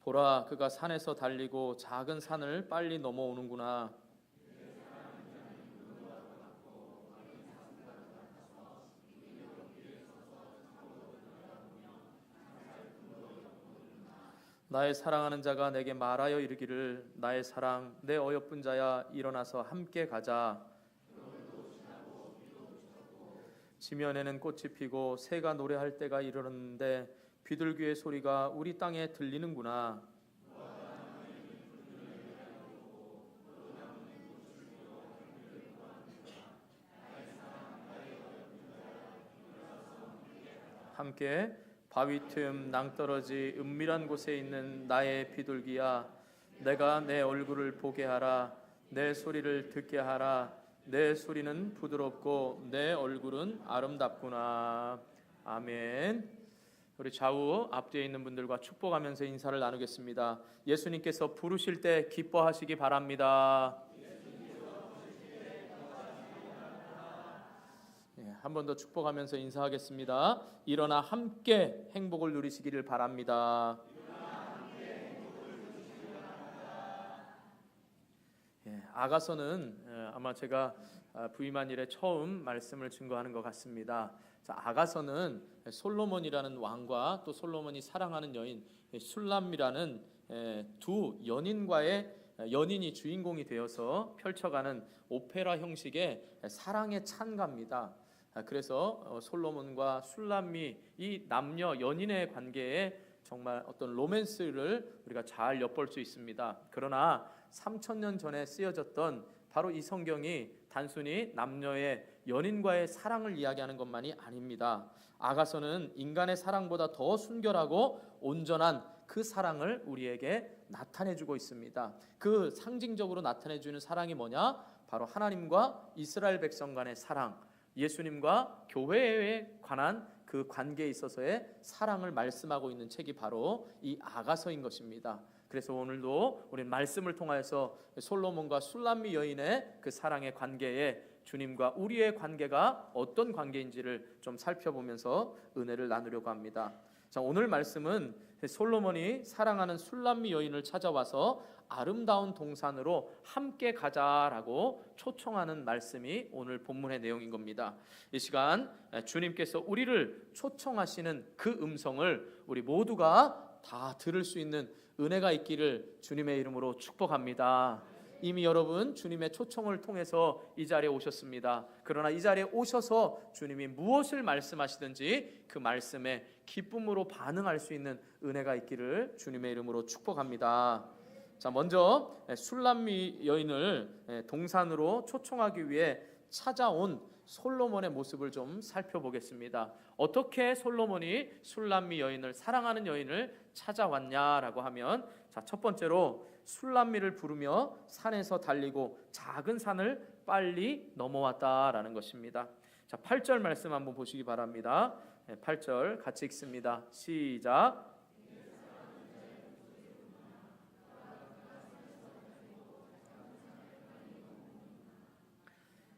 보라, 그가 산에서 달리고 작은 산을 빨리 넘어오는구나. 나의 사랑하는 자가 내게 말하여 이르기를, 나의 사랑, 내 어여쁜 자야, 일어나서 함께 가자. 지면에는 꽃이 피고 새가 노래할 때가 이르렀는데 비둘기의 소리가 우리 땅에 들리는구나. 함께 바위 틈 낭떠러지 은밀한 곳에 있는 나의 비둘기야, 내가 내 얼굴을 보게 하라. 내 소리를 듣게 하라. 내 소리는 부드럽고 내 얼굴은 아름답구나. 아멘. 우리 좌우 앞뒤에 있는 분들과 축복하면서 인사를 나누겠습니다. 예수님께서 부르실 때 기뻐하시기 바랍니다. 한 번 더 축복하면서 인사하겠습니다. 일어나 함께 행복을 누리시기를 바랍니다. 아가서는 아마 제가 부임한 이래 처음 말씀을 증거하는 것 같습니다. 자, 아가서는 솔로몬이라는 왕과 또 솔로몬이 사랑하는 여인 술람이라는 두 연인과의 연인이 주인공이 되어서 펼쳐가는 오페라 형식의 사랑의 찬가입니다. 그래서 솔로몬과 술람미 이 남녀 연인의 관계에 정말 어떤 로맨스를 우리가 잘 엿볼 수 있습니다. 그러나 3000년 전에 쓰여졌던 바로 이 성경이 단순히 남녀의 연인과의 사랑을 이야기하는 것만이 아닙니다. 아가서는 인간의 사랑보다 더 순결하고 온전한 그 사랑을 우리에게 나타내주고 있습니다. 그 상징적으로 나타내주는 사랑이 뭐냐? 바로 하나님과 이스라엘 백성 간의 사랑, 예수님과 교회에 관한 그 관계에 있어서의 사랑을 말씀하고 있는 책이 바로 이 아가서인 것입니다. 그래서 오늘도 우리 말씀을 통하여서 솔로몬과 술람미 여인의 그 사랑의 관계에 주님과 우리의 관계가 어떤 관계인지를 좀 살펴보면서 은혜를 나누려고 합니다. 자, 오늘 말씀은 솔로몬이 사랑하는 술람미 여인을 찾아와서 아름다운 동산으로 함께 가자라고 초청하는 말씀이 오늘 본문의 내용인 겁니다. 이 시간 주님께서 우리를 초청하시는 그 음성을 우리 모두가 다 들을 수 있는 은혜가 있기를 주님의 이름으로 축복합니다. 이미 여러분 주님의 초청을 통해서 이 자리에 오셨습니다. 그러나 이 자리에 오셔서 주님이 무엇을 말씀하시든지 그 말씀에 기쁨으로 반응할 수 있는 은혜가 있기를 주님의 이름으로 축복합니다. 자, 먼저 술람미 여인을 동산으로 초청하기 위해 찾아온 솔로몬의 모습을 좀 살펴보겠습니다. 어떻게 솔로몬이 술람미 여인을, 사랑하는 여인을 찾아왔냐라고 하면, 자, 첫 번째로 술람미를 부르며 산에서 달리고 작은 산을 빨리 넘어왔다라는 것입니다. 자, 8절 말씀 한번 보시기 바랍니다. 8절 같이 읽습니다. 시작.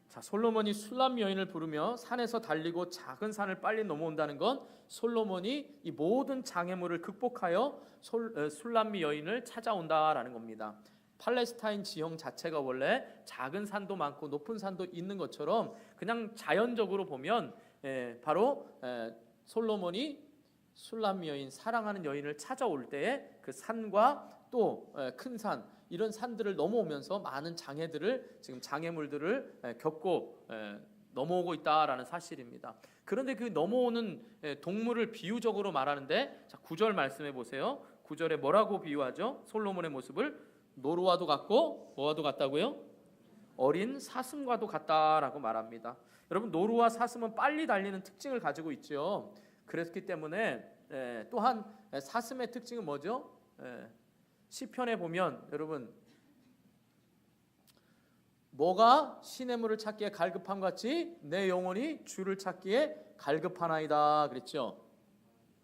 자, 솔로몬이 술람미 여인을 부르며 산에서 달리고 작은 산을 빨리 넘어온다는 건 솔로몬이 이 모든 장애물을 극복하여 술람미 여인을 찾아온다라는 겁니다. 팔레스타인 지형 자체가 원래 작은 산도 많고 높은 산도 있는 것처럼 그냥 자연적으로 보면 바로 솔로몬이 술람미 여인, 사랑하는 여인을 찾아올 때에 그 산과 또 큰 산, 이런 산들을 넘어오면서 많은 장애들을, 지금 장애물들을 겪고 넘어오고 있다라는 사실입니다. 그런데 그 넘어오는 동물을 비유적으로 말하는데, 자, 9절 말씀해 보세요. 9절에 뭐라고 비유하죠? 솔로몬의 모습을 노루와도 같고 뭐와도 같다고요? 어린 사슴과도 같다라고 말합니다. 여러분, 노루와 사슴은 빨리 달리는 특징을 가지고 있죠. 그렇기 때문에 또한 사슴의 특징은 뭐죠? 시편에 보면 여러분, 뭐가 시냇물을 찾기에 갈급함 같이 내 영혼이 주를 찾기에 갈급하나이다 그랬죠.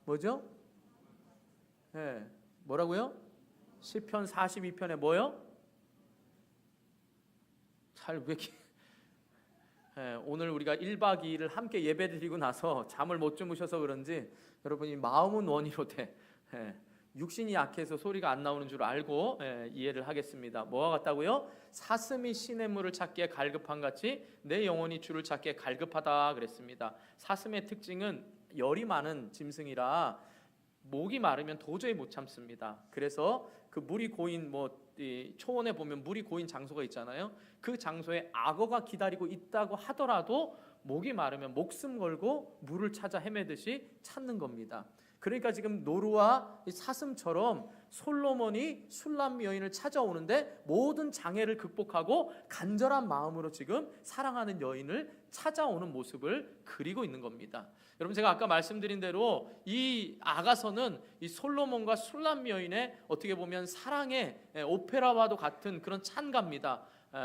뭐죠? 뭐라고요? 시편 42편에 뭐요? 잘 왜 오늘 우리가 1박 2일을 함께 예배드리고 나서 잠을 못 주무셔서 그런지 여러분이 마음은 원이로 돼. 육신이 약해서 소리가 안 나오는 줄 알고 이해를 하겠습니다. 뭐와 같다고요? 사슴이 시냇물을 찾기에 갈급한 같이 내 영혼이 주를 찾기에 갈급하다 그랬습니다. 사슴의 특징은 열이 많은 짐승이라 목이 마르면 도저히 못 참습니다. 그래서 그 물이 고인 초원에 보면 물이 고인 장소가 있잖아요. 그 장소에 악어가 기다리고 있다고 하더라도 목이 마르면 목숨 걸고 물을 찾아 헤매듯이 찾는 겁니다. 그러니까 지금 노루와 사슴처럼 솔로몬이 술람 여인을 찾아오는데 모든 장애를 극복하고 간절한 마음으로 지금 사랑하는 여인을 찾아오는 모습을 그리고 있는 겁니다. 여러분, 제가 아까 말씀드린 대로 이 아가서는 이 솔로몬과 술람 여인의 어떻게 보면 사랑의 오페라와도 같은 그런 찬가입니다.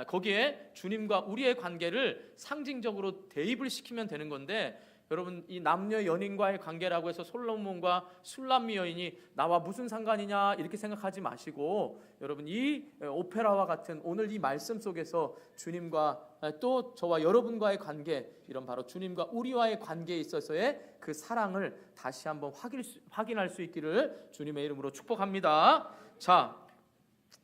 거기에 주님과 우리의 관계를 상징적으로 대입을 시키면 되는 건데, 여러분, 이 남녀 연인과의 관계라고 해서 솔로몬과 술람 여인이 나와 무슨 상관이냐 이렇게 생각하지 마시고, 여러분, 이 오페라와 같은 오늘 이 말씀 속에서 주님과 또 저와 여러분과의 관계, 이런 바로 주님과 우리와의 관계에 있어서의 그 사랑을 다시 한번 확인할 수 있기를 주님의 이름으로 축복합니다. 자,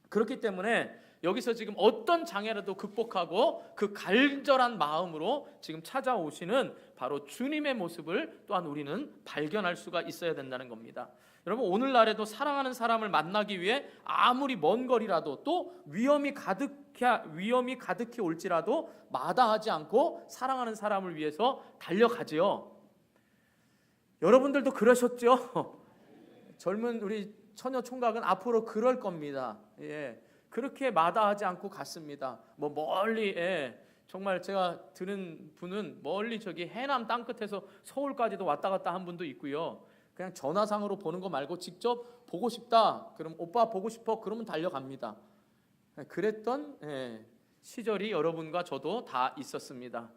그렇기 때문에 여기서 지금 어떤 장애라도 극복하고 그 간절한 마음으로 지금 찾아오시는 바로 주님의 모습을 또한 우리는 발견할 수가 있어야 된다는 겁니다. 여러분, 오늘날에도 사랑하는 사람을 만나기 위해 아무리 먼 거리라도 또 위험이 가득히 올지라도 마다하지 않고 사랑하는 사람을 위해서 달려가지요. 여러분들도 그러셨죠? 젊은 우리 처녀 총각은 앞으로 그럴 겁니다. 그렇게 마다하지 않고 갔습니다. 멀리, 정말 제가 들은 분은 멀리 저기 해남 땅끝에서 서울까지도 왔다 갔다 한 분도 있고요. 그냥 전화상으로 보는 거 말고 직접 보고 싶다, 그럼 오빠 보고 싶어, 그러면 달려갑니다. 그랬던 시절이 여러분과 저도 다 있었습니다.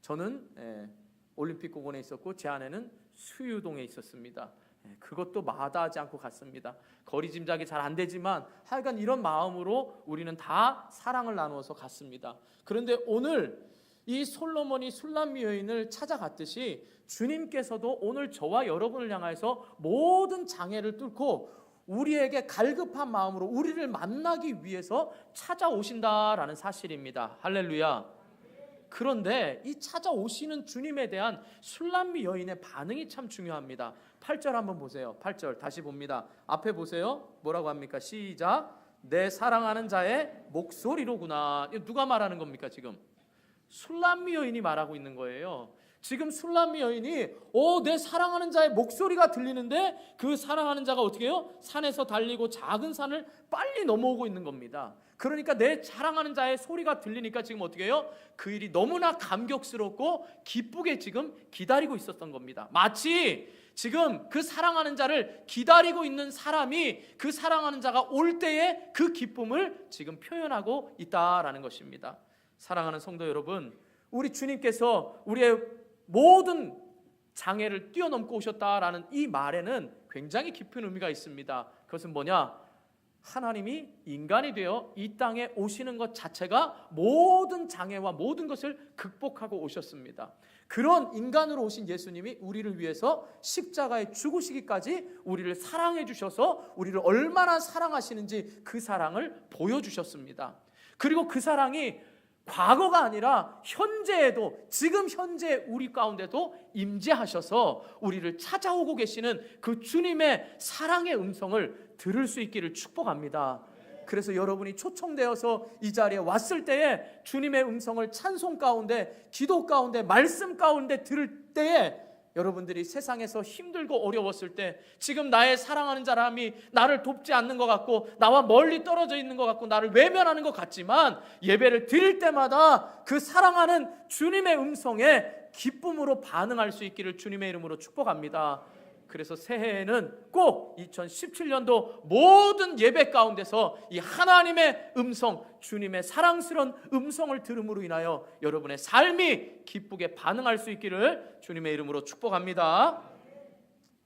저는 올림픽공원에 있었고 제 아내는 수유동에 있었습니다. 그것도 마다하지 않고 갔습니다. 거리 짐작이 잘 안 되지만 하여간 이런 마음으로 우리는 다 사랑을 나누어서 갔습니다. 그런데 오늘 이 솔로몬이 술람 여인을 찾아갔듯이 주님께서도 오늘 저와 여러분을 향해서 모든 장애를 뚫고 우리에게 갈급한 마음으로 우리를 만나기 위해서 찾아오신다라는 사실입니다. 할렐루야. 그런데 이 찾아오시는 주님에 대한 술람 여인의 반응이 참 중요합니다. 8절 한번 보세요. 8절 다시 봅니다. 앞에 보세요. 뭐라고 합니까? 시작. 내 사랑하는 자의 목소리로구나. 이거 누가 말하는 겁니까? 지금 술람 여인이 말하고 있는 거예요. 지금 술람 여인이 내 사랑하는 자의 목소리가 들리는데 그 사랑하는 자가 어떻게 해요? 산에서 달리고 작은 산을 빨리 넘어오고 있는 겁니다. 그러니까 내 사랑하는 자의 소리가 들리니까 지금 어떻게 해요? 그 일이 너무나 감격스럽고 기쁘게 지금 기다리고 있었던 겁니다. 마치 지금 그 사랑하는 자를 기다리고 있는 사람이 그 사랑하는 자가 올 때의 그 기쁨을 지금 표현하고 있다라는 것입니다. 사랑하는 성도 여러분, 우리 주님께서 우리의 모든 장애를 뛰어넘고 오셨다라는 이 말에는 굉장히 깊은 의미가 있습니다. 그것은 뭐냐? 하나님이 인간이 되어 이 땅에 오시는 것 자체가 모든 장애와 모든 것을 극복하고 오셨습니다. 그런 인간으로 오신 예수님이 우리를 위해서 십자가에 죽으시기까지 우리를 사랑해 주셔서 우리를 얼마나 사랑하시는지 그 사랑을 보여주셨습니다. 그리고 그 사랑이 과거가 아니라 현재에도, 지금 현재 우리 가운데도 임재하셔서 우리를 찾아오고 계시는 그 주님의 사랑의 음성을 들을 수 있기를 축복합니다. 그래서 여러분이 초청되어서 이 자리에 왔을 때에 주님의 음성을 찬송 가운데, 기도 가운데, 말씀 가운데 들을 때에 여러분들이 세상에서 힘들고 어려웠을 때, 지금 나의 사랑하는 사람이 나를 돕지 않는 것 같고 나와 멀리 떨어져 있는 것 같고 나를 외면하는 것 같지만, 예배를 드릴 때마다 그 사랑하는 주님의 음성에 기쁨으로 반응할 수 있기를 주님의 이름으로 축복합니다. 그래서 새해에는 꼭 2017년도 모든 예배 가운데서 이 하나님의 음성, 주님의 사랑스러운 음성을 들음으로 인하여 여러분의 삶이 기쁘게 반응할 수 있기를 주님의 이름으로 축복합니다.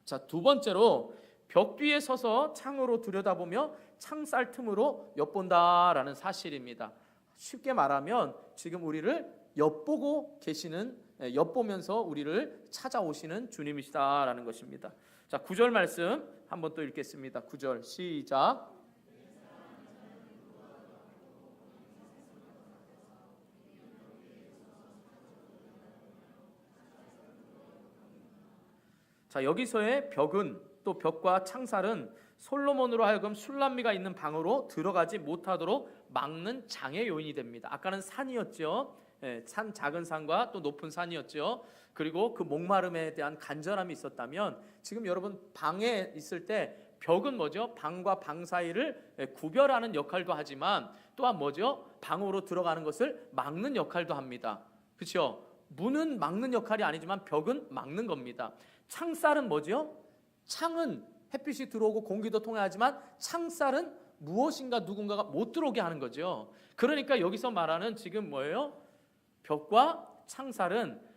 자, 두 번째로 벽 뒤에 서서 창으로 들여다보며 창살 틈으로 엿본다라는 사실입니다. 쉽게 말하면 지금 우리를 엿보고 계시는, 엿보면서 우리를 찾아오시는 주님이시다라는 것입니다. 자, 9절 말씀 한번 또 읽겠습니다. 9절 시작. 자, 여기서의 벽은, 또 벽과 창살은 솔로몬으로 하여금 술람미가 있는 방으로 들어가지 못하도록 막는 장애 요인이 됩니다. 아까는 산이었죠. 산, 작은 산과 또 높은 산이었죠. 그리고 그 목마름에 대한 간절함이 있었다면, 지금 여러분 방에 있을 때 벽은 뭐죠? 방과 방 사이를 구별하는 역할도 하지만 또한 뭐죠? 방으로 들어가는 것을 막는 역할도 합니다. 그렇죠? 문은 막는 역할이 아니지만 벽은 막는 겁니다. 창살은 뭐죠? 창은 햇빛이 들어오고 공기도 통하지만 창살은 무엇인가 누군가가 못 들어오게 하는 거죠. 그러니까 여기서 말하는 지금 뭐예요? 벽과 창살은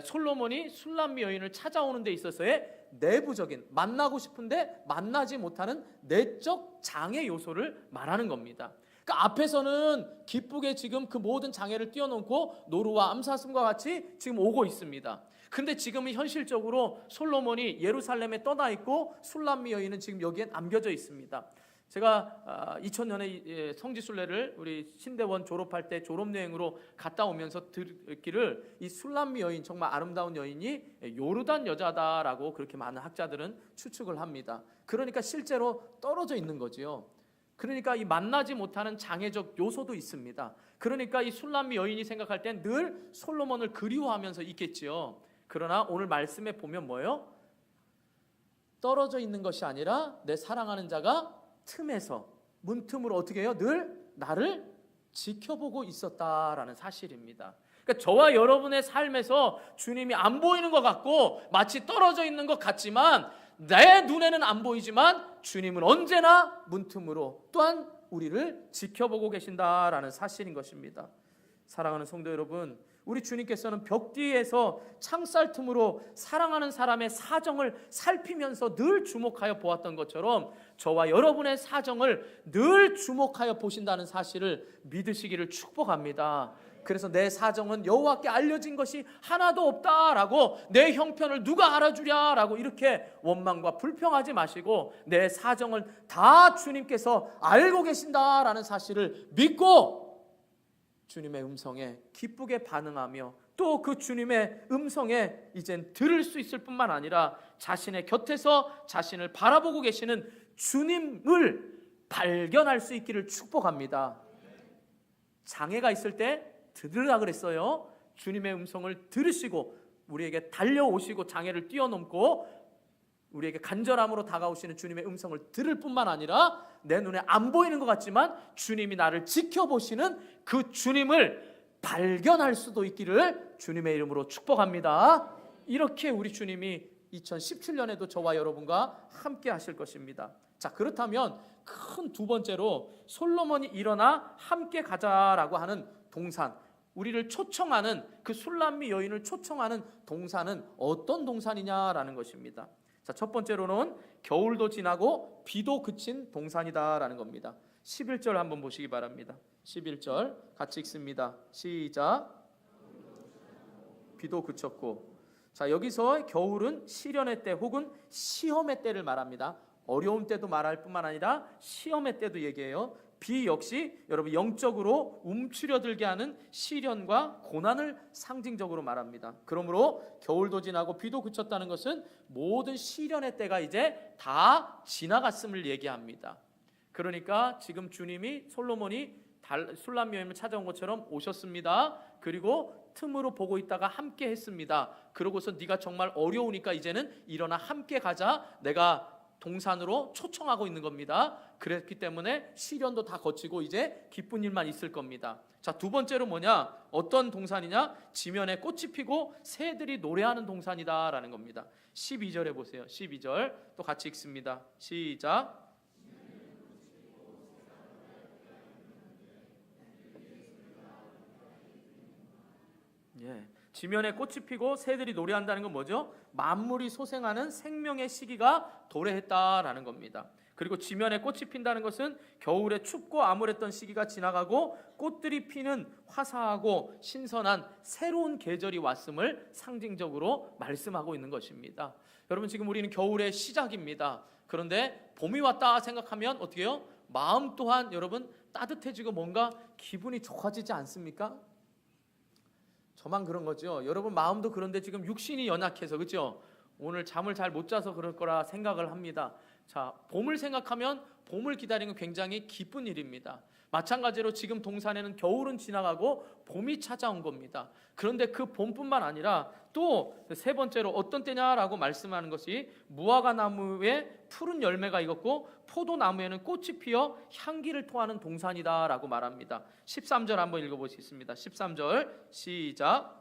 솔로몬이 술람미 여인을 찾아오는 데 있어서의 내부적인, 만나고 싶은데 만나지 못하는 내적 장애 요소를 말하는 겁니다. 그러니까 앞에서는 기쁘게 지금 그 모든 장애를 뛰어넘고 노루와 암사슴과 같이 지금 오고 있습니다. 근데 지금은 현실적으로 솔로몬이 예루살렘에 떠나 있고 술람미 여인은 지금 여기에 남겨져 있습니다. 제가 2000년에 성지순례를 우리 신대원 졸업할 때 졸업여행으로 갔다 오면서 듣기를 이 술람미 여인, 정말 아름다운 여인이 요르단 여자다라고 그렇게 많은 학자들은 추측을 합니다. 그러니까 실제로 떨어져 있는 거지요. 그러니까 이 만나지 못하는 장애적 요소도 있습니다. 그러니까 이 술람미 여인이 생각할 땐 늘 솔로몬을 그리워하면서 있겠지요. 그러나 오늘 말씀에 보면 뭐예요? 떨어져 있는 것이 아니라 내 사랑하는 자가 틈에서, 문틈으로 어떻게 해요? 늘 나를 지켜보고 있었다라는 사실입니다. 그러니까 저와 여러분의 삶에서 주님이 안 보이는 것 같고 마치 떨어져 있는 것 같지만, 내 눈에는 안 보이지만 주님은 언제나 문틈으로 또한 우리를 지켜보고 계신다라는 사실인 것입니다. 사랑하는 성도 여러분, 우리 주님께서는 벽 뒤에서 창살 틈으로 사랑하는 사람의 사정을 살피면서 늘 주목하여 보았던 것처럼 저와 여러분의 사정을 늘 주목하여 보신다는 사실을 믿으시기를 축복합니다. 그래서 내 사정은 여호와께 알려진 것이 하나도 없다라고, 내 형편을 누가 알아주랴라고 이렇게 원망과 불평하지 마시고 내 사정을 다 주님께서 알고 계신다라는 사실을 믿고 주님의 음성에 기쁘게 반응하며 또 그 주님의 음성에 이젠 들을 수 있을 뿐만 아니라 자신의 곁에서 자신을 바라보고 계시는 주님을 발견할 수 있기를 축복합니다. 장애가 있을 때 들으라 그랬어요. 주님의 음성을 들으시고 우리에게 달려오시고 장애를 뛰어넘고 우리에게 간절함으로 다가오시는 주님의 음성을 들을 뿐만 아니라 내 눈에 안 보이는 것 같지만 주님이 나를 지켜보시는 그 주님을 발견할 수도 있기를 주님의 이름으로 축복합니다. 이렇게 우리 주님이 2017년에도 저와 여러분과 함께 하실 것입니다. 자, 그렇다면 큰 두 번째로 솔로몬이 일어나 함께 가자라고 하는 동산, 우리를 초청하는, 그 술람미 여인을 초청하는 동산은 어떤 동산이냐라는 것입니다. 자, 첫 번째로는 겨울도 지나고 비도 그친 동산이다라는 겁니다. 11절 한번 보시기 바랍니다. 11절 같이 읽습니다. 시작. 비도 그쳤고. 자, 여기서 겨울은 시련의 때 혹은 시험의 때를 말합니다. 어려운 때도 말할 뿐만 아니라 시험의 때도 얘기해요. 비 역시 여러분 영적으로 움츠려들게 하는 시련과 고난을 상징적으로 말합니다. 그러므로 겨울도 지나고 비도 그쳤다는 것은 모든 시련의 때가 이제 다 지나갔음을 얘기합니다. 그러니까 지금 주님이 솔로몬이 술람 여인을 찾아온 것처럼 오셨습니다. 그리고 틈으로 보고 있다가 함께 했습니다. 그러고서 네가 정말 어려우니까 이제는 일어나 함께 가자. 내가 동산으로 초청하고 있는 겁니다. 그랬기 때문에 시련도 다 거치고 이제 기쁜 일만 있을 겁니다. 자, 두 번째로 뭐냐? 어떤 동산이냐? 지면에 꽃이 피고 새들이 노래하는 동산이다라는 겁니다. 12절에 보세요. 12절 또 같이 읽습니다. 시작. 예. 지면에 꽃이 피고 새들이 노래한다는 건 뭐죠? 만물이 소생하는 생명의 시기가 도래했다라는 겁니다. 그리고 지면에 꽃이 핀다는 것은 겨울에 춥고 암울했던 시기가 지나가고 꽃들이 피는 화사하고 신선한 새로운 계절이 왔음을 상징적으로 말씀하고 있는 것입니다. 여러분, 지금 우리는 겨울의 시작입니다. 그런데 봄이 왔다 생각하면 어떻게 해요? 마음 또한 여러분 따뜻해지고 뭔가 기분이 좋아지지 않습니까? 저만 그런 거죠. 여러분 마음도 그런데 지금 육신이 연약해서 그렇죠? 오늘 잠을 잘 못 자서 그럴 거라 생각을 합니다. 자, 봄을 생각하면 봄을 기다리는 건 굉장히 기쁜 일입니다. 마찬가지로 지금 동산에는 겨울은 지나가고 봄이 찾아온 겁니다. 그런데 그 봄뿐만 아니라 또 세 번째로 어떤 때냐라고 말씀하는 것이 무화과 나무에 푸른 열매가 익었고 포도나무에는 꽃이 피어 향기를 토하는 동산이다라고 말합니다. 13절 한번 읽어보시겠습니다. 13절 시작.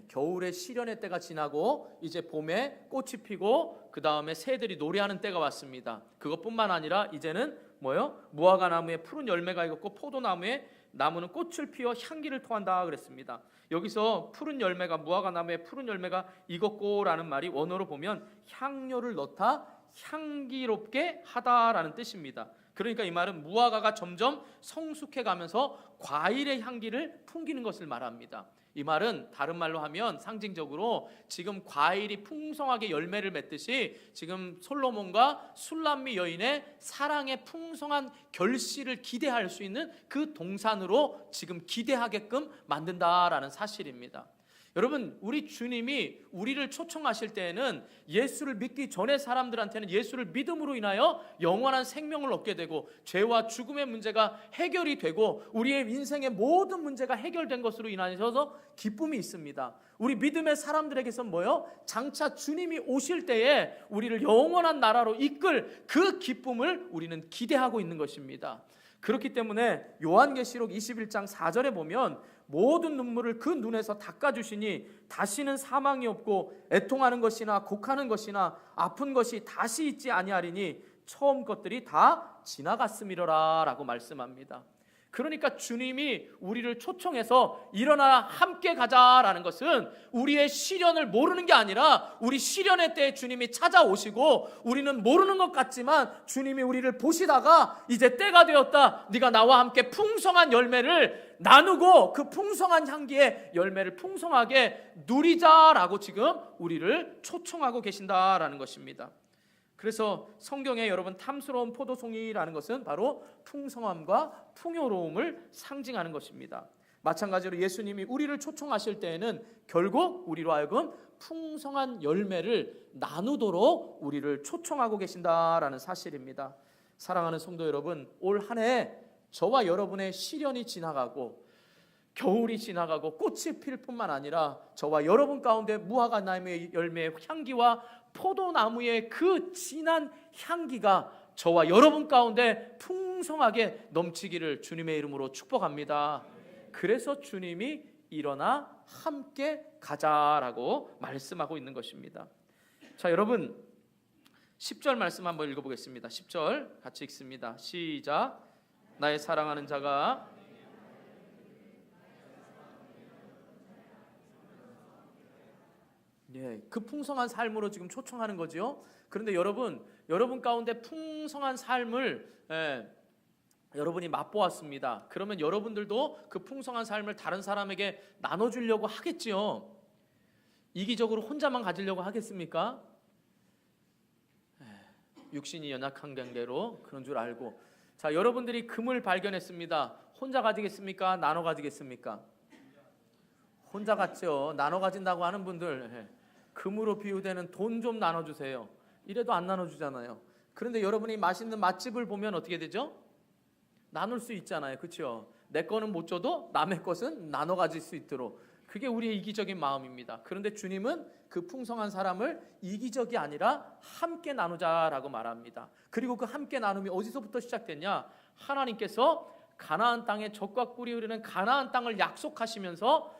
겨울의 시련의 때가 지나고 이제 봄에 꽃이 피고 그 다음에 새들이 노래하는 때가 왔습니다. 그것뿐만 아니라 이제는 뭐요? 무화과 나무에 푸른 열매가 익었고 포도나무에 나무는 꽃을 피워 향기를 토한다 그랬습니다. 여기서 푸른 열매가 무화과 나무에 푸른 열매가 익었고라는 말이 원어로 보면 향료를 넣다 향기롭게 하다라는 뜻입니다. 그러니까 이 말은 무화과가 점점 성숙해 가면서 과일의 향기를 풍기는 것을 말합니다. 이 말은 다른 말로 하면 상징적으로 지금 과일이 풍성하게 열매를 맺듯이 지금 솔로몬과 술람미 여인의 사랑의 풍성한 결실을 기대할 수 있는 그 동산으로 지금 기대하게끔 만든다라는 사실입니다. 여러분, 우리 주님이 우리를 초청하실 때에는 예수를 믿기 전에 사람들한테는 예수를 믿음으로 인하여 영원한 생명을 얻게 되고 죄와 죽음의 문제가 해결이 되고 우리의 인생의 모든 문제가 해결된 것으로 인하여서 기쁨이 있습니다. 우리 믿음의 사람들에게선 뭐요? 장차 주님이 오실 때에 우리를 영원한 나라로 이끌 그 기쁨을 우리는 기대하고 있는 것입니다. 그렇기 때문에 요한계시록 21장 4절에 보면 모든 눈물을 그 눈에서 닦아주시니 다시는 사망이 없고 애통하는 것이나 곡하는 것이나 아픈 것이 다시 있지 아니하리니 처음 것들이 다 지나갔음이로라 라고 말씀합니다. 그러니까 주님이 우리를 초청해서 일어나 함께 가자라는 것은 우리의 시련을 모르는 게 아니라 우리 시련의 때에 주님이 찾아오시고 우리는 모르는 것 같지만 주님이 우리를 보시다가 이제 때가 되었다, 네가 나와 함께 풍성한 열매를 나누고 그 풍성한 향기의 열매를 풍성하게 누리자라고 지금 우리를 초청하고 계신다라는 것입니다. 그래서 성경에 여러분 탐스러운 포도송이라는 것은 바로 풍성함과 풍요로움을 상징하는 것입니다. 마찬가지로 예수님이 우리를 초청하실 때에는 결국 우리로 하여금 풍성한 열매를 나누도록 우리를 초청하고 계신다라는 사실입니다. 사랑하는 성도 여러분, 올 한 해 저와 여러분의 시련이 지나가고 겨울이 지나가고 꽃이 필 뿐만 아니라 저와 여러분 가운데 무화과 나무의 열매의 향기와 포도나무의 그 진한 향기가 저와 여러분 가운데 풍성하게 넘치기를 주님의 이름으로 축복합니다. 그래서 주님이 일어나 함께 가자라고 말씀하고 있는 것입니다. 자, 여러분 10절 말씀 한번 읽어보겠습니다. 10절 같이 읽습니다. 시작. 나의 사랑하는 자가 그 풍성한 삶으로 지금 초청하는 거죠. 그런데 여러분 가운데 풍성한 삶을 여러분이 맛보았습니다. 그러면 여러분들도 그 풍성한 삶을 다른 사람에게 나눠주려고 하겠지요. 이기적으로 혼자만 가지려고 하겠습니까? 육신이 연약한 관계로 그런 줄 알고. 자, 여러분들이 금을 발견했습니다. 혼자 가지겠습니까? 나눠 가지겠습니까? 혼자 갔죠. 나눠 가진다고 하는 분들 금으로 비유되는 돈 좀 나눠주세요. 이래도 안 나눠주잖아요. 그런데 여러분이 맛있는 맛집을 보면 어떻게 되죠? 나눌 수 있잖아요. 그렇죠? 내 거는 못 줘도 남의 것은 나눠 가질 수 있도록. 그게 우리의 이기적인 마음입니다. 그런데 주님은 그 풍성한 사람을 이기적이 아니라 함께 나누자라고 말합니다. 그리고 그 함께 나눔이 어디서부터 시작됐냐? 하나님께서 가나안 땅에 젖과 꿀이 흐르는 가나안 땅을 약속하시면서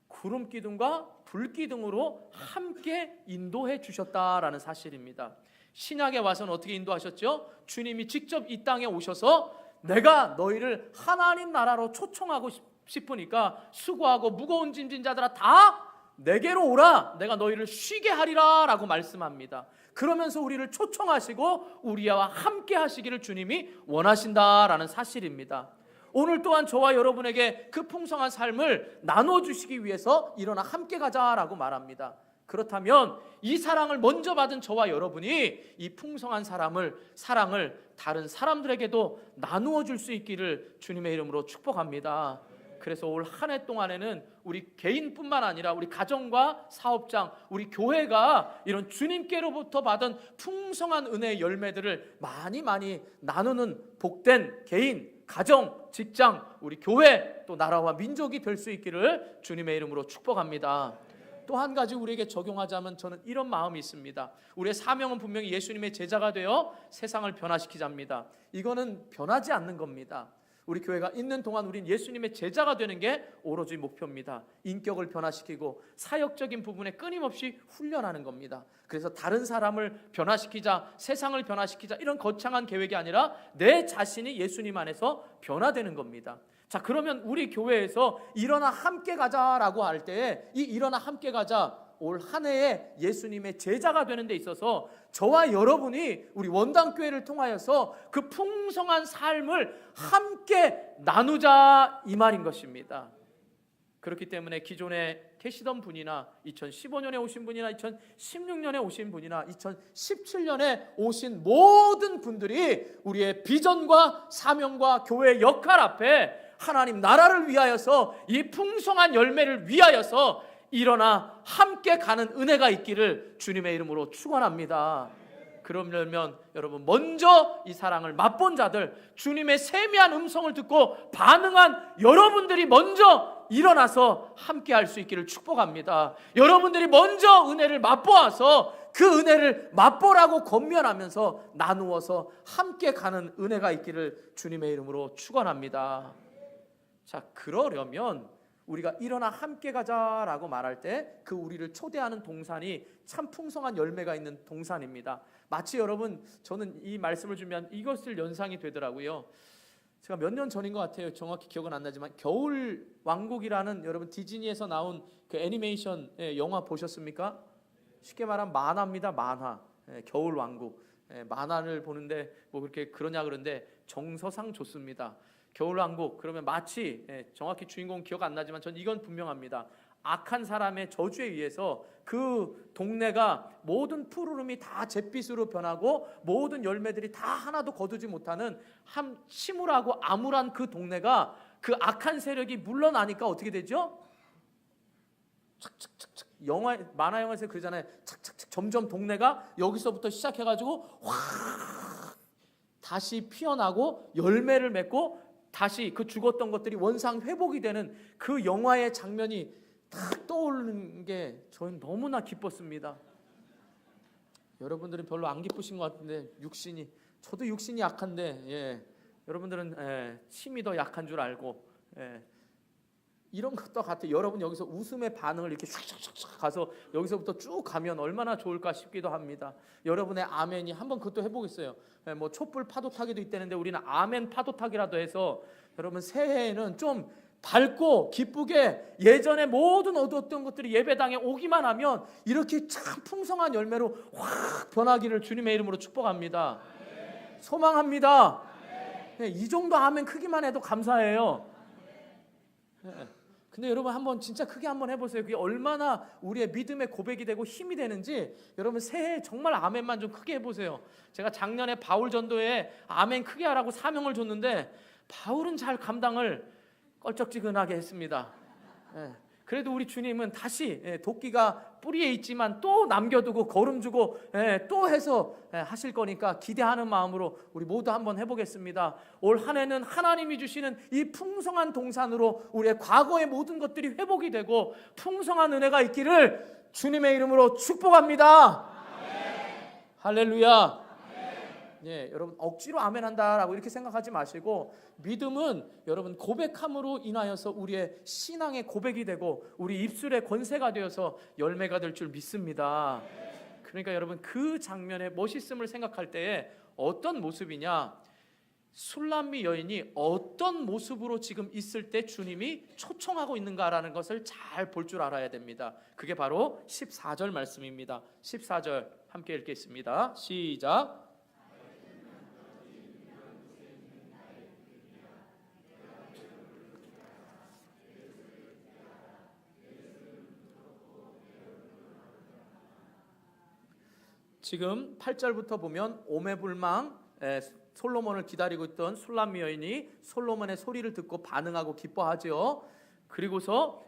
구름 기둥과 불 기둥으로 함께 인도해 주셨다라는 사실입니다. 신약에 와서는 어떻게 인도하셨죠? 주님이 직접 이 땅에 오셔서 내가 너희를 하나님 나라로 초청하고 싶으니까 수고하고 무거운 짐진 자들아 다 내게로 오라, 내가 너희를 쉬게 하리라 라고 말씀합니다. 그러면서 우리를 초청하시고 우리와 함께 하시기를 주님이 원하신다라는 사실입니다. 오늘 또한 저와 여러분에게 그 풍성한 삶을 나눠주시기 위해서 일어나 함께 가자라고 말합니다. 그렇다면 이 사랑을 먼저 받은 저와 여러분이 이 풍성한 사랑을 다른 사람들에게도 나누어 줄 수 있기를 주님의 이름으로 축복합니다. 그래서 올 한 해 동안에는 우리 개인뿐만 아니라 우리 가정과 사업장, 우리 교회가 이런 주님께로부터 받은 풍성한 은혜의 열매들을 많이 나누는 복된 개인, 가정, 직장, 우리 교회, 또 나라와 민족이 될 수 있기를 주님의 이름으로 축복합니다. 또 한 가지 우리에게 적용하자면 저는 이런 마음이 있습니다. 우리의 사명은 분명히 예수님의 제자가 되어 세상을 변화시키자입니다. 이거는 변하지 않는 겁니다. 우리 교회가 있는 동안 우린 예수님의 제자가 되는 게 오로지 목표입니다. 인격을 변화시키고 사역적인 부분에 끊임없이 훈련하는 겁니다. 그래서 다른 사람을 변화시키자, 세상을 변화시키자 이런 거창한 계획이 아니라 내 자신이 예수님 안에서 변화되는 겁니다. 자, 그러면 우리 교회에서 일어나 함께 가자라고 할 때 이 일어나 함께 가자 올 한 해에 예수님의 제자가 되는 데 있어서 저와 여러분이 우리 원당교회를 통하여서 그 풍성한 삶을 함께 나누자 이 말인 것입니다. 그렇기 때문에 기존에 계시던 분이나 2015년에 오신 분이나 2016년에 오신 분이나 2017년에 오신 모든 분들이 우리의 비전과 사명과 교회의 역할 앞에 하나님 나라를 위하여서 이 풍성한 열매를 위하여서 일어나 함께 가는 은혜가 있기를 주님의 이름으로 축원합니다. 그러려면 여러분 먼저 이 사랑을 맛본 자들, 주님의 세미한 음성을 듣고 반응한 여러분들이 먼저 일어나서 함께 할 수 있기를 축복합니다. 여러분들이 먼저 은혜를 맛보아서 그 은혜를 맛보라고 권면하면서 나누어서 함께 가는 은혜가 있기를 주님의 이름으로 축원합니다. 자, 그러려면 우리가 일어나 함께 가자라고 말할 때 그 우리를 초대하는 동산이 참 풍성한 열매가 있는 동산입니다. 마치 여러분, 저는 이 말씀을 주면 이것을 연상이 되더라고요. 제가 몇 년 전인 것 같아요. 정확히 기억은 안 나지만 겨울 왕국이라는 여러분 디즈니에서 나온 그 애니메이션 영화 보셨습니까? 쉽게 말하면 만화입니다. 만화. 겨울 왕국. 만화를 보는데 뭐 그렇게 그러냐 그런데 정서상 좋습니다. 겨울왕국 그러면 마치 정확히 주인공 기억 안 나지만 전 이건 분명합니다. 악한 사람의 저주에 의해서 그 동네가 모든 푸르름이 다 잿빛으로 변하고 모든 열매들이 다 하나도 거두지 못하는 한 침울하고 암울한 그 동네가 그 악한 세력이 물러나니까 어떻게 되죠? 착착착착 만화 영화에서 그러잖아요. 착착착 점점 동네가 여기서부터 시작해가지고 확 다시 피어나고 열매를 맺고 다시 그 죽었던 것들이 원상 회복이 되는 그 영화의 장면이 딱 떠오르는 게 저는 너무나 기뻤습니다. 여러분들은 별로 안 기쁘신 것 같은데 육신이, 저도 육신이 약한데 여러분들은 힘이 더 약한 줄 알고 이런 것도 같아요. 여러분 여기서 웃음의 반응을 이렇게 샥샥샥 가서 여기서부터 쭉 가면 얼마나 좋을까 싶기도 합니다. 여러분의 아멘이 한번 그것도 해보겠어요. 뭐 촛불 파도 타기도 있다는데 우리는 아멘 파도 타기라도 해서 여러분 새해에는 좀 밝고 기쁘게 예전에 모든 어두웠던 것들이 예배당에 오기만 하면 이렇게 참 풍성한 열매로 확 변하기를 주님의 이름으로 축복합니다. 소망합니다. 이 정도 아멘 크기만 해도 감사해요. 근데 여러분 한번 진짜 크게 한번 해보세요. 그게 얼마나 우리의 믿음의 고백이 되고 힘이 되는지 여러분 새해 정말 아멘만 좀 크게 해보세요. 제가 작년에 바울 전도에 아멘 크게 하라고 사명을 줬는데 바울은 잘 감당을 껄쩍지근하게 했습니다. 그래도 우리 주님은 다시 도끼가 뿌리에 있지만 또 남겨두고 거름 주고 또 해서 하실 거니까 기대하는 마음으로 우리 모두 한번 해보겠습니다. 올 한 해는 하나님이 주시는 이 풍성한 동산으로 우리의 과거의 모든 것들이 회복이 되고 풍성한 은혜가 있기를 주님의 이름으로 축복합니다. 할렐루야. 여러분 억지로 아멘한다라고 이렇게 생각하지 마시고 믿음은 여러분 고백함으로 인하여서 우리의 신앙의 고백이 되고 우리 입술의 권세가 되어서 열매가 될 줄 믿습니다. 그러니까 여러분 그 장면의 멋있음을 생각할 때에 어떤 모습이냐, 술람미 여인이 어떤 모습으로 지금 있을 때 주님이 초청하고 있는가라는 것을 잘 볼 줄 알아야 됩니다. 그게 바로 14절 말씀입니다. 14절 함께 읽겠습니다. 시작. 지금 8절부터 보면 오매불망 솔로몬을 기다리고 있던 술람 여인이 솔로몬의 소리를 듣고 반응하고 기뻐하죠. 그리고서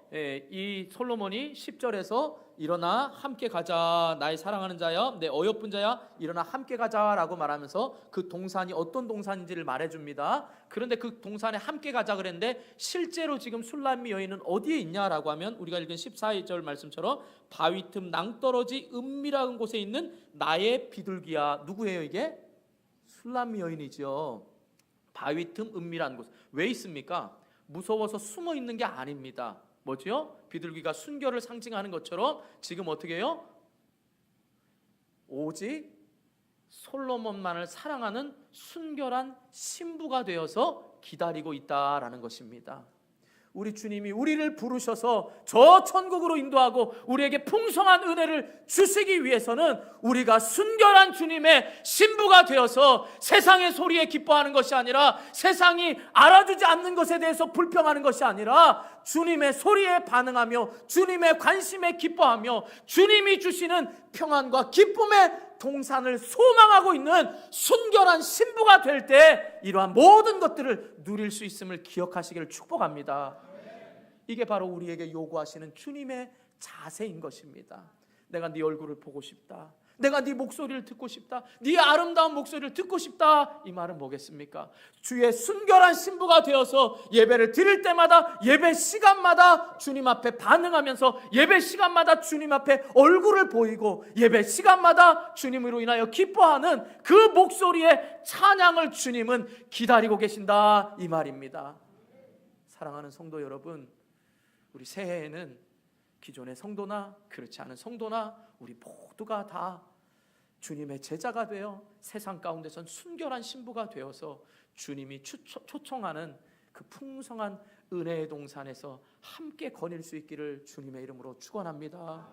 이 솔로몬이 10절에서 일어나 함께 가자, 나의 사랑하는 자여, 내 어여쁜 자야, 일어나 함께 가자라고 말하면서 그 동산이 어떤 동산인지를 말해줍니다. 그런데 그 동산에 함께 가자 그랬는데 실제로 지금 술람미 여인은 어디에 있냐라고 하면 우리가 읽은 14절 말씀처럼 바위 틈 낭떠러지 은밀한 곳에 있는 나의 비둘기야. 누구예요 이게? 술람미 여인이죠. 바위 틈 은밀한 곳. 왜 있습니까? 무서워서 숨어 있는 게 아닙니다. 뭐죠? 비둘기가 순결을 상징하는 것처럼 지금 어떻게 해요? 오직 솔로몬만을 사랑하는 순결한 신부가 되어서 기다리고 있다라는 것입니다. 우리 주님이 우리를 부르셔서 저 천국으로 인도하고 우리에게 풍성한 은혜를 주시기 위해서는 우리가 순결한 주님의 신부가 되어서 세상의 소리에 기뻐하는 것이 아니라 세상이 알아주지 않는 것에 대해서 불평하는 것이 아니라 주님의 소리에 반응하며 주님의 관심에 기뻐하며 주님이 주시는 평안과 기쁨의 동산을 소망하고 있는 순결한 신부가 될 때 이러한 모든 것들을 누릴 수 있음을 기억하시기를 축복합니다. 이게 바로 우리에게 요구하시는 주님의 자세인 것입니다. 내가 네 얼굴을 보고 싶다. 내가 네 목소리를 듣고 싶다. 네 아름다운 목소리를 듣고 싶다. 이 말은 뭐겠습니까? 주의 순결한 신부가 되어서 예배를 드릴 때마다 예배 시간마다 주님 앞에 반응하면서 예배 시간마다 주님 앞에 얼굴을 보이고 예배 시간마다 주님으로 인하여 기뻐하는 그 목소리의 찬양을 주님은 기다리고 계신다 이 말입니다. 사랑하는 성도 여러분, 우리 새해에는 기존의 성도나 그렇지 않은 성도나 우리 모두가 다 주님의 제자가 되어 세상 가운데선 순결한 신부가 되어서 주님이 초청하는 그 풍성한 은혜의 동산에서 함께 거닐 수 있기를 주님의 이름으로 축원합니다.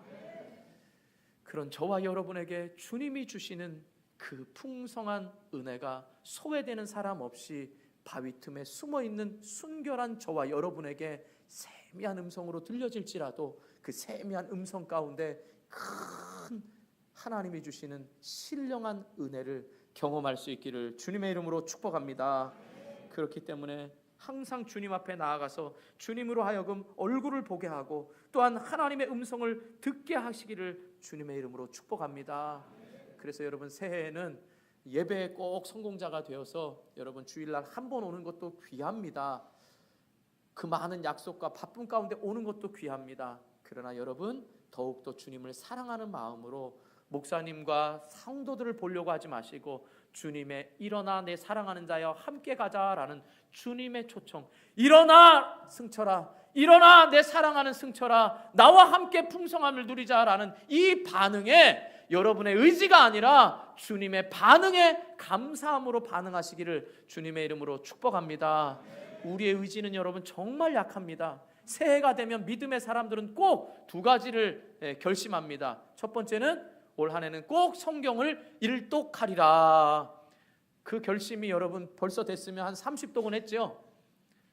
그런 저와 여러분에게 주님이 주시는 그 풍성한 은혜가 소외되는 사람 없이 바위 틈에 숨어있는 순결한 저와 여러분에게 세미한 음성으로 들려질지라도 그 세미한 음성 가운데 큰 하나님이 주시는 신령한 은혜를 경험할 수 있기를 주님의 이름으로 축복합니다. 그렇기 때문에 항상 주님 앞에 나아가서 주님으로 하여금 얼굴을 보게 하고 또한 하나님의 음성을 듣게 하시기를 주님의 이름으로 축복합니다. 그래서 여러분 새해에는 예배에 꼭 성공자가 되어서 여러분 주일날 한 번 오는 것도 귀합니다. 그 많은 약속과 바쁜 가운데 오는 것도 귀합니다. 그러나 여러분 더욱더 주님을 사랑하는 마음으로 목사님과 성도들을 보려고 하지 마시고 주님의 일어나 내 사랑하는 자여 함께 가자라는 주님의 초청, 일어나 승철아, 일어나 내 사랑하는 승철아, 나와 함께 풍성함을 누리자라는 이 반응에 여러분의 의지가 아니라 주님의 반응에 감사함으로 반응하시기를 주님의 이름으로 축복합니다. 우리의 의지는 여러분 정말 약합니다. 새해가 되면 믿음의 사람들은 꼭 두 가지를 결심합니다. 첫 번째는 올 한 해는 꼭 성경을 일독하리라. 그 결심이 여러분 벌써 됐으면 한 30독은 했죠.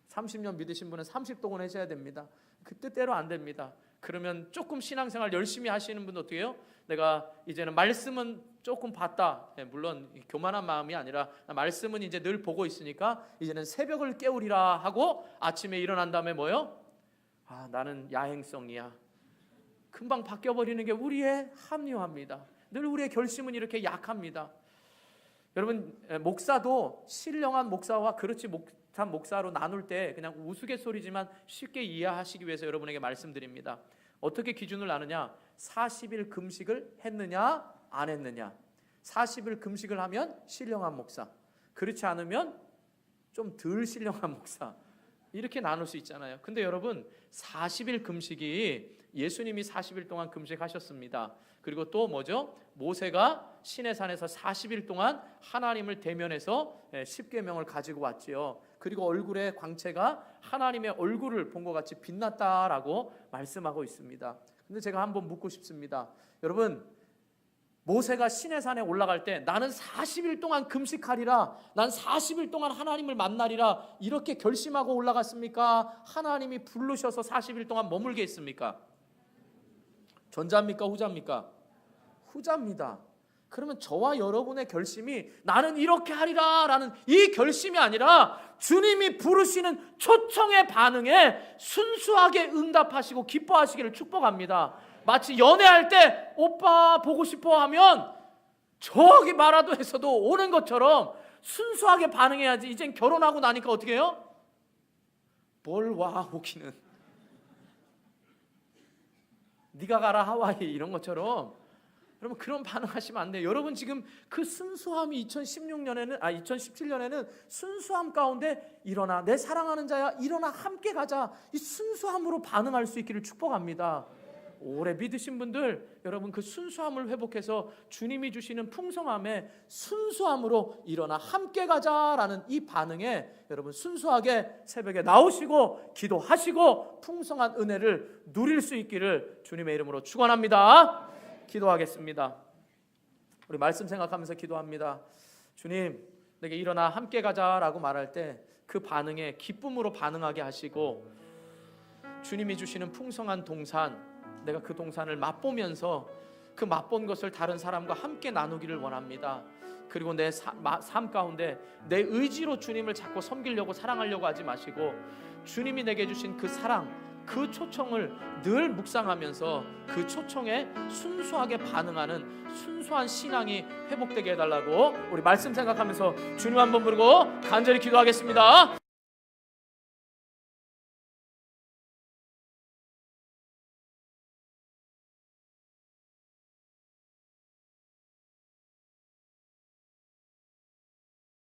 30년 믿으신 분은 30독은 하셔야 됩니다. 그 뜻대로 안 됩니다. 그러면 조금 신앙생활 열심히 하시는 분도 어떻게 해요? 내가 이제는 말씀은 조금 봤다. 물론 교만한 마음이 아니라 말씀은 이제 늘 보고 있으니까 이제는 새벽을 깨우리라 하고 아침에 일어난 다음에 뭐요? 나는 야행성이야. 금방 바뀌어버리는 게 우리의 합리화입니다. 늘 우리의 결심은 이렇게 약합니다. 여러분 목사도 신령한 목사와 그렇지 못한 목사로 나눌 때 그냥 우스갯소리지만 쉽게 이해하시기 위해서 여러분에게 말씀드립니다. 어떻게 기준을 나누냐? 40일 금식을 했느냐 안 했느냐. 40일 금식을 하면 신령한 목사, 그렇지 않으면 좀 덜 신령한 목사, 이렇게 나눌 수 있잖아요. 근데 여러분 40일 금식이 예수님이 40일 동안 금식하셨습니다. 그리고 또 뭐죠? 모세가 시내산에서 40일 동안 하나님을 대면해서 10계명을 가지고 왔지요. 그리고 얼굴의 광채가 하나님의 얼굴을 본 것 같이 빛났다라고 말씀하고 있습니다. 근데 제가 한번 묻고 싶습니다. 여러분 모세가 시내산에 올라갈 때 나는 40일 동안 금식하리라, 난 40일 동안 하나님을 만나리라 이렇게 결심하고 올라갔습니까? 하나님이 부르셔서 40일 동안 머물게 했습니까? 전자입니까? 후자입니까? 후자입니다. 그러면 저와 여러분의 결심이 나는 이렇게 하리라 라는 이 결심이 아니라 주님이 부르시는 초청의 반응에 순수하게 응답하시고 기뻐하시기를 축복합니다. 마치 연애할 때 오빠 보고 싶어 하면 저기 마라도에서도 오는 것처럼 순수하게 반응해야지. 이젠 결혼하고 나니까 어떻게 해요? 뭘 와 오기는, 네가 가라 하와이 이런 것처럼. 여러분 그런 반응하시면 안 돼요. 여러분 지금 그 순수함이 2017년에는 순수함 가운데 일어나 내 사랑하는 자야 일어나 함께 가자, 이 순수함으로 반응할 수 있기를 축복합니다. 오래 믿으신 분들, 여러분 그 순수함을 회복해서 주님이 주시는 풍성함에 순수함으로 일어나 함께 가자라는 이 반응에 여러분 순수하게 새벽에 나오시고 기도하시고 풍성한 은혜를 누릴 수 있기를 주님의 이름으로 축원합니다. 기도하겠습니다. 우리 말씀 생각하면서 기도합니다. 주님, 내게 일어나 함께 가자라고 말할 때 그 반응에 기쁨으로 반응하게 하시고, 주님이 주시는 풍성한 동산, 내가 그 동산을 맛보면서 그 맛본 것을 다른 사람과 함께 나누기를 원합니다. 그리고 내 삶 가운데 내 의지로 주님을 자꾸 섬기려고 사랑하려고 하지 마시고, 주님이 내게 주신 그 사랑, 그 초청을 늘 묵상하면서 그 초청에 순수하게 반응하는 순수한 신앙이 회복되게 해달라고 우리 말씀 생각하면서 주님 한번 부르고 간절히 기도하겠습니다.